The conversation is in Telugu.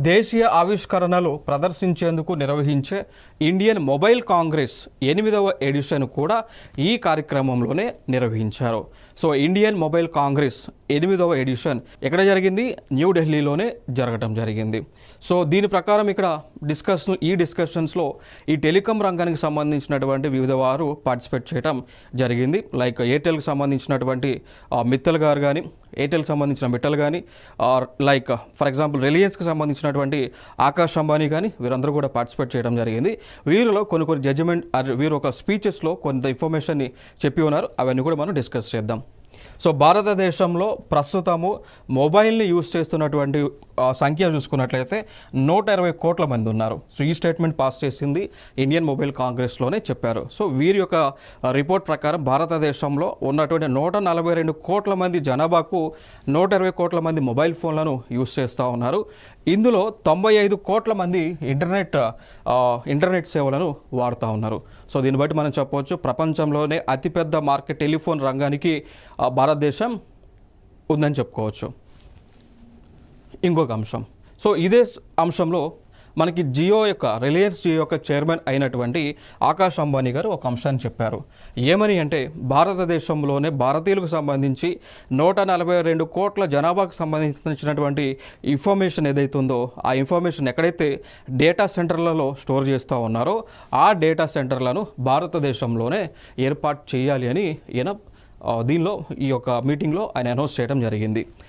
దేశీయ ఆవిష్కరణలు ప్రదర్శించేందుకు నిర్వహించే ఇండియన్ మొబైల్ కాంగ్రెస్ 8వ ఎడిషన్ కూడా ఈ కార్యక్రమంలోనే నిర్వహించారు. ఇండియన్ మొబైల్ కాంగ్రెస్ 8వ ఎడిషన్ ఎక్కడ జరిగింది? న్యూఢిల్లీలోనే జరగడం జరిగింది. దీని ప్రకారం ఇక్కడ డిస్కషన్స్లో ఈ టెలికాం రంగానికి సంబంధించినటువంటి వివిధ వారు పార్టిసిపేట్ చేయడం జరిగింది. లైక్ ఎయిర్టెల్కి సంబంధించినటువంటి మిత్తల్ గారు కానీ, ఎయిర్టెల్కి సంబంధించిన మిట్టల్ కానీ, లైక్ ఫర్ ఎగ్జాంపుల్ రిలయన్స్కి సంబంధించినటువంటి ఆకాష్ అంబానీ కానీ, వీరందరూ కూడా పార్టిసిపేట్ చేయడం జరిగింది. వీరిలో కొన్ని జడ్జిమెంట్, వీరు ఒక స్పీచెస్లో కొంత ఇన్ఫర్మేషన్ని చెప్పి ఉన్నారు. అవన్నీ కూడా మనం డిస్కస్ చేద్దాం. భారతదేశంలో ప్రస్తుతము మొబైల్ని యూజ్ చేస్తున్నటువంటి సంఖ్య చూసుకున్నట్లయితే 120 కోట్ల మంది ఉన్నారు. ఈ స్టేట్మెంట్ పాస్ చేసింది ఇండియన్ మొబైల్ కాంగ్రెస్లోనే చెప్పారు. వీరి యొక్క రిపోర్ట్ ప్రకారం భారతదేశంలో ఉన్నటువంటి 142 కోట్ల మంది జనాభాకు 120 కోట్ల మంది మొబైల్ ఫోన్లను యూజ్ చేస్తూ ఉన్నారు. ఇందులో 95 కోట్ల మంది ఇంటర్నెట్ సేవలను వాడుతూ ఉన్నారు. దీన్ని బట్టి మనం చెప్పవచ్చు ప్రపంచంలోనే అతిపెద్ద మార్కెట్ టెలిఫోన్ రంగానికి భారతదేశం ఉందని చెప్పుకోవచ్చు. ఇంకొక అంశం, ఇదే అంశంలో మనకి రిలయన్స్ జియో యొక్క చైర్మన్ అయినటువంటి ఆకాష్ అంబానీ గారు ఒక అంశాన్ని చెప్పారు. ఏమని అంటే, భారతదేశంలోనే భారతీయులకు సంబంధించి 142 కోట్ల జనాభాకు సంబంధించినటువంటి ఇన్ఫర్మేషన్ ఏదైతే ఉందో, ఆ ఇన్ఫర్మేషన్ ఎక్కడైతే డేటా సెంటర్లలో స్టోర్ చేస్తూ ఉన్నారో ఆ డేటా సెంటర్లను భారతదేశంలోనే ఏర్పాటు చేయాలి అని దీనిలో ఈ యొక్క మీటింగ్లో ఆయన అనౌన్స్ చేయడం జరిగింది.